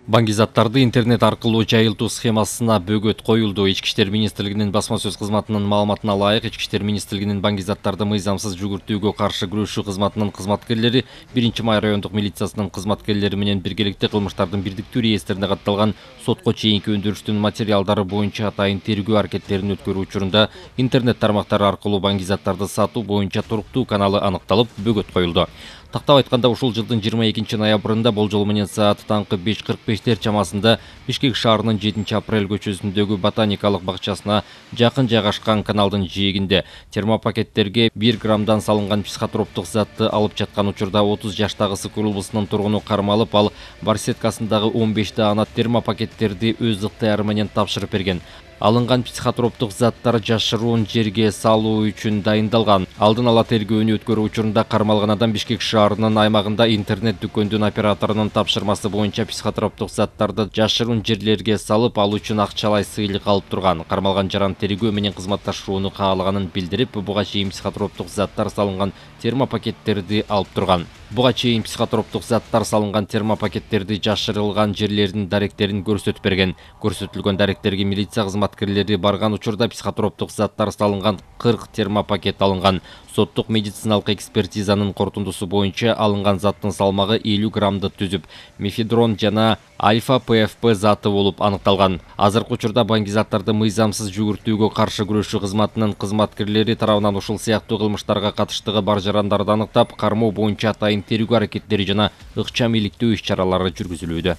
Баңгизаттарды интернет аркылуу жайылтуу схемасына бөгөт коюлду. Ички иштер министрлигинин басма сөз кызматынын маалыматына ылайык, Ички иштер министрлигинин баңгизаттарды мыйзамсыз жүгүртүүгө каршы күрөшүү кызматынын кызматкерлери 1-май райондук милициясынын кызматкерлери менен биргеликте кылмыштардын бирдиктүү реестерине катталган сотко чейинки өндүрүштүн материалдары боюнча атайын тергөө аракеттерин өткөрүү учурунда интернет тармактары аркылуу баңгизаттарды сатуу боюнча туруктуу каналы аныкталып, бөгөт коюлду. Тактап айтканда, ушул жылдын 22 ноябрында болжол менен саат таңкы 5:45 чамасында Бишкек шаарынын 7-апрель көчөсүндөгү ботаникалык бакчасына жакын жайгашкан каналдын жээгинде термопакеттерге 1 граммдан салынган психотроптук затты алып жаткан учурда 30 жаштагы Сыкыр облусунун тургуну кармалып, ал барсеткасындагы 15 даана термопакеттерди өз ыктыяры менен тапшырып берген. Алынган психотроптук заттар жашыруун жерге салуу үчүн дайындалган. Алдын ала тергөөнү өткөрүү учурунда кармалган адам Бишкек шаарынын аймагында интернет дүкөндүн операторунун тапшырмасы боюнча психотроптук заттарды жашыруун жерлерге салып, ал үчүн акчалай сыйлык алып турган. Кармалган жаран тергөө менен кызматташууну каалаганын билдирип, буга чейин психотроптук заттар салынган термопакеттерди алып турган. Буга чейин психотроптук заттар салынган термопакеттерди жашырылган жерлердин даректерин көрсөтүп берген. Көрсөтүлгөн даректерге милиция кызматкерлери барган учурда психотроптук заттар салынган 40 термопакет алынган. Соттук медициналык экспертизанын корутундусу боюнча алынган заттын салмагы 50 граммды түзүп, мефедрон жана альфа-ПФП заты болуп аныкталган. Азыркы учурда баңгизаттарды мыйзамсыз жүгүртүүгө каршы күрөшүү кызматынын кызматкерлери тарабынан ушул сыяктуу кылмыштарга катыштыгы бар жарандарды аныктап, кармоо боюнча атайын тергөө аракеттери жана ыкчам иликтөө иш-чаралары жүргүзүлүүдө.